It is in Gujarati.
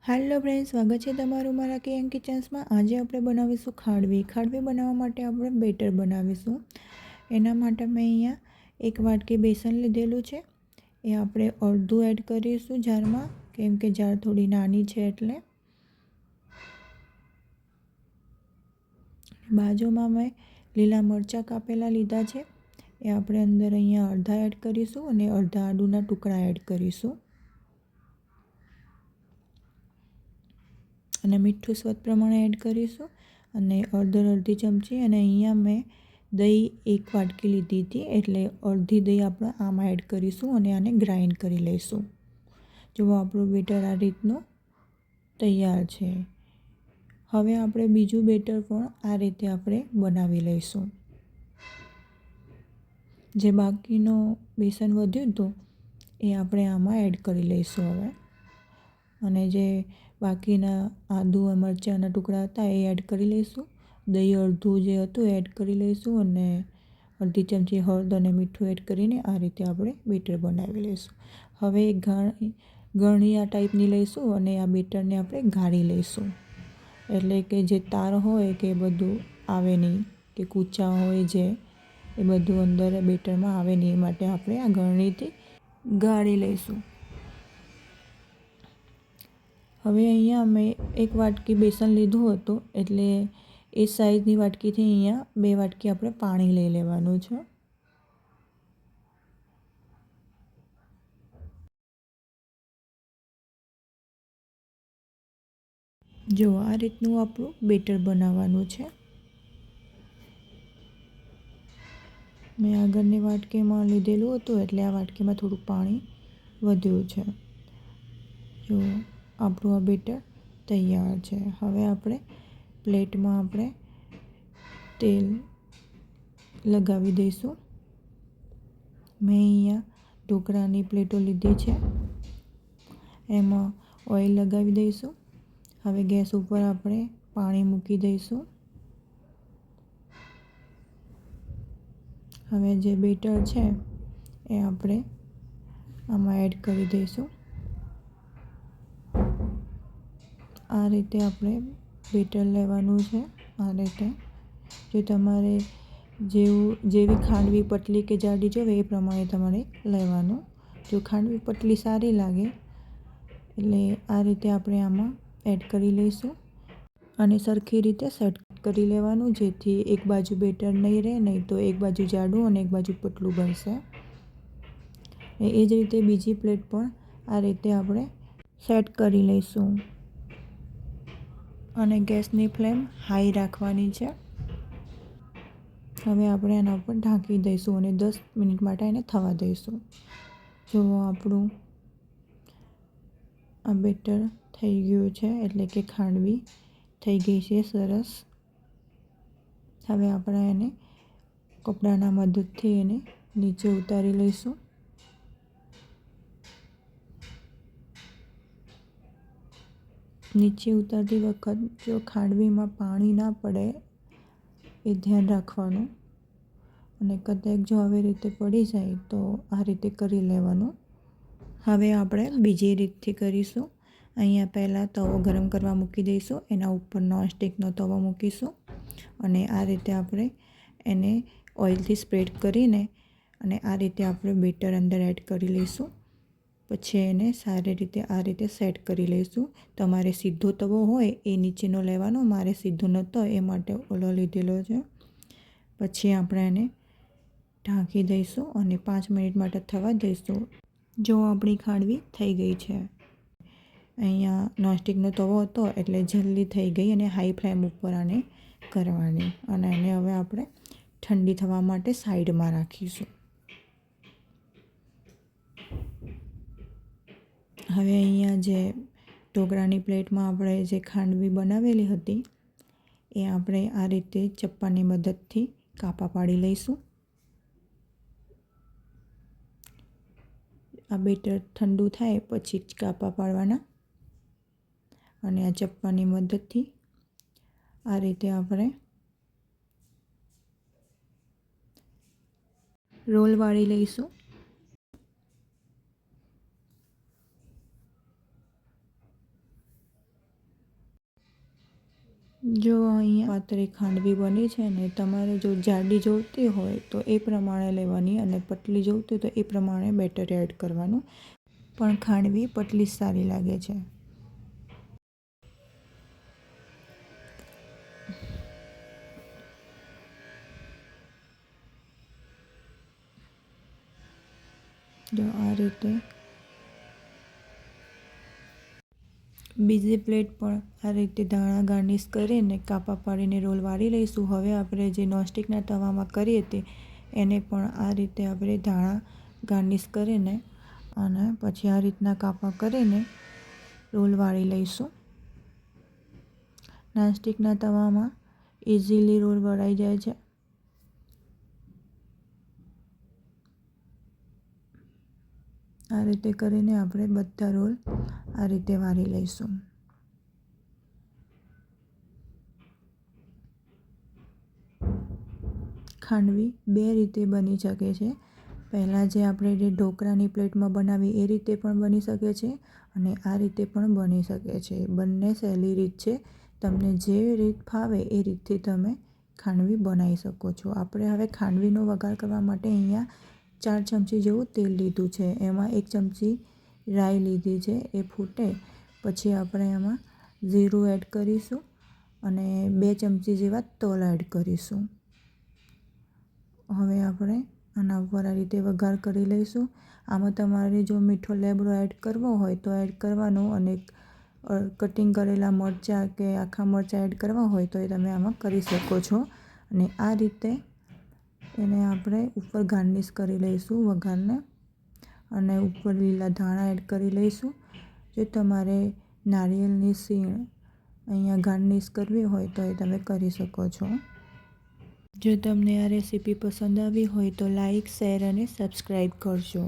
હેલો ફ્રેન્ડ્સ, સ્વાગત છે તમારું મારા કેએમ કિચન્સમાં। આજે આપણે બનાવીશું ખાડવી। ખાડવી બનાવવા માટે આપણે બેટર બનાવીશું। એના માટે મેં અહીંયા 1 વાટકી બેસન લીધેલું છે। એ આપણે અડધું એડ કરીશું જારમાં, કેમ કે જાર થોડી નાની છે એટલે। બાજુમાં મેં લીલા મરચાં કાપેલા લીધા છે, એ આપણે અંદર અહીંયા અડધા એડ કરીશું અને અડધા આદુના ટુકડા એડ કરીશું। અને મીઠું સ્વાદ પ્રમાણે એડ કરીશું અને અડધી ચમચી। અને અહીંયા મેં દહીં 1 વાટકી લીધી હતી, એટલે અડધી દહીં આપણે આમાં એડ કરીશું અને આને ગ્રાઇન્ડ કરી લઈશું। જો આપણું બેટર આ રીતનું તૈયાર છે। હવે આપણે બીજું બેટર પણ આ રીતે આપણે બનાવી લઈશું। જે બાકીનો બેસન વધ્યું હતું એ આપણે આમાં એડ કરી લઈશું હવે। અને જે બાકીના આદુ મરચાંના ટુકડા હતા એ એડ કરી લઈશું। દહીં અડધું જે હતું એડ કરી લઈશું અને અડધી ચમચી હળદર અને મીઠું એડ કરીને આ રીતે આપણે બેટર બનાવી લઈશું। હવે એક ગળણી આ ટાઈપની લઈશું અને આ બેટરને આપણે ગાળી લઈશું, એટલે કે જે તાર હોય કે બધું આવે નહીં, કે કૂચા હોય જે એ બધું અંદર બેટરમાં આવે નહીં, એ માટે આપણે આ ગળણીથી ગાળી લઈશું। હવે અહીંયા મેં 1 વાટકી બેસન લીધું હતું, એટલે એ સાઈઝની વાટકીથી અહીંયા 2 વાટકી આપણે પાણી લઈ લેવાનું છે। જો આ રીતનું આપણું બેટર બનાવવાનું છે। મેં આગળની વાટકીમાં લીધેલું હતું, એટલે આ વાટકીમાં થોડું પાણી વધ્યું છે। જો આપણું આ બેટર તૈયાર છે। હવે આપણે પ્લેટમાં આપણે તેલ લગાવી દઈશું। મેં અહીંયા ઢોકળાની પ્લેટો લીધી છે, એમાં ઓઇલ લગાવી દઈશું। હવે ગેસ ઉપર આપણે પાણી મૂકી દઈશું। હવે જે બેટર છે એ આપણે આમાં એડ કરી દઈશું। આ રીતે આપણે બેટર લેવાનું છે, આ રીતે। જો તમારે જેવી ખાંડવી પતલી કે જાડી જોવે એ પ્રમાણે તમારે લેવાનું। જો ખાંડવી પતલી સારી લાગે એટલે આ રીતે આપણે આમાં એડ કરી લઈશું અને સરખી રીતે સેટ કરી લેવાનું, જેથી એક બાજુ બેટર નહીં રહે, નહીં તો એક બાજુ જાડું અને એક બાજુ પતલું બનશે। એ જ રીતે બીજી પ્લેટ પણ આ રીતે આપણે સેટ કરી લઈશું અને ગેસની ફ્લેમ હાઈ રાખવાની છે। હવે આપણે એના ઉપર ઢાંકી દઈશું અને 10 મિનિટ માટે એને થવા દઈશું। જો આપણું આ બેટર થઈ ગયું છે, એટલે કે ખાંડવી થઈ ગઈ છે સરસ। હવે આપણે એને કપડાના મદદથી એને નીચે ઉતારી લઈશું। નીચે ઉતારતી વખત જો ખાંડવીમાં પાણી ના પડે એ ધ્યાન રાખવાનું, અને કદાચ જો આવી રીતે પડી જાય તો આ રીતે કરી લેવાનું। હવે આપણે બીજી રીતથી કરીશું। અહીંયા પહેલાં તવો ગરમ કરવા મૂકી દઈશું, એના ઉપર નોનસ્ટિકનો તવો મૂકીશું અને આ રીતે આપણે એને ઓઇલથી સ્પ્રેડ કરીને અને આ રીતે આપણે બેટર અંદર એડ કરી લઈશું। પછી એને સારી રીતે આ રીતે સેટ કરી લઈશું। તમારે સીધો તવો હોય એ નીચેનો લેવાનો, મારે સીધો નહોતો એ માટે ઓલો લીધેલો છે। પછી આપણે એને ઢાંકી દઈશું અને 5 મિનિટ માટે થવા દઈશું। જો આપણી ખાંડવી થઈ ગઈ છે। અહીંયા નોનસ્ટિકનો તવો હતો એટલે જલ્દી થઈ ગઈ, અને હાઈ ફ્લેમ ઉપર આને કરવાની, અને એને હવે આપણે ઠંડી થવા માટે સાઈડમાં રાખીશું। હવે અહીંયા જે ઢોકળાની પ્લેટમાં આપણે જે ખાંડવી બનાવેલી હતી એ આપણે આ રીતે ચપ્પાની મદદથી કાપા પાડી લઈશું। આ બેટર ઠંડુ થાય પછી જ કાપા પાડવાના, અને આ ચપ્પાની મદદથી આ રીતે આપણે રોલ વાળી લઈશું। જો અહીંયા પાતળી ખાંડવી બની છે ને, તમારે જો જાડી જોઈતી હોય તો એ પ્રમાણે લેવાની અને પતલી જોઈતી હોય તો એ પ્રમાણે બેટર એડ કરવાનું. પણ ખાંડવી પતલી જ સારી લાગે છે. જો આ રીતે બીજી પ્લેટ પણ આ રીતે ધાણા ગાર્નિશ કરીને કાપા પાડીને રોલ વાળી લઈશું. હવે આપણે જે નોનસ્ટિકના તવામાં કરી હતી એને પણ આ રીતે આપણે ધાણા ગાર્નિશ કરીને અને પછી આ રીતના કાપા કરીને રોલ વાળી લઈશું. નોનસ્ટિકના તવામાં ઇઝીલી રોલ વળાઈ જાય છે. આ રીતે કરીને આપણે બધા રોલ આ રીતે વાળી લઈશું. ખાંડવી બે રીતે બની શકે છે. પહેલાં જે આપણે જે ઢોકળાની પ્લેટમાં બનાવી એ રીતે પણ બની શકે છે અને આ રીતે પણ બની શકે છે. બંને સહેલી રીત છે. તમને જે રીત ફાવે એ રીતથી તમે ખાંડવી બનાવી શકો છો. આપણે હવે ખાંડવીનો વઘાર કરવા માટે અહીંયા 4 ચમચી જેવું તેલ લીધું છે. એમાં 1 ચમચી રાઈ લીધી છે. એ ફૂટે પછી આપણે એમાં જીરું એડ કરીશું અને 2 ચમચી જેવા તલ એડ કરીશું. હવે આપણે આના ઉપર આ રીતે વઘાર કરી લઈશું. આમાં તમારે જો મીઠો લેબડો એડ કરવો હોય તો એડ કરવાનો અને કટિંગ કરેલા મરચાં કે આખા મરચાં એડ કરવા હોય તો એ તમે આમાં કરી શકો છો. અને આ રીતે એને આપણે ઉપર ગાર્નિશ કરી લઈશું વઘારને અને ઉપર લીલા ધાણા એડ કરી લઈશું. જો તમારે નારિયેળની સીણ અહીંયા ગાર્નિશ કરવી હોય તો એ તમે કરી શકો છો. જો તમને આ રેસીપી પસંદ આવી હોય તો લાઈક, શેર અને સબસ્ક્રાઈબ કરજો.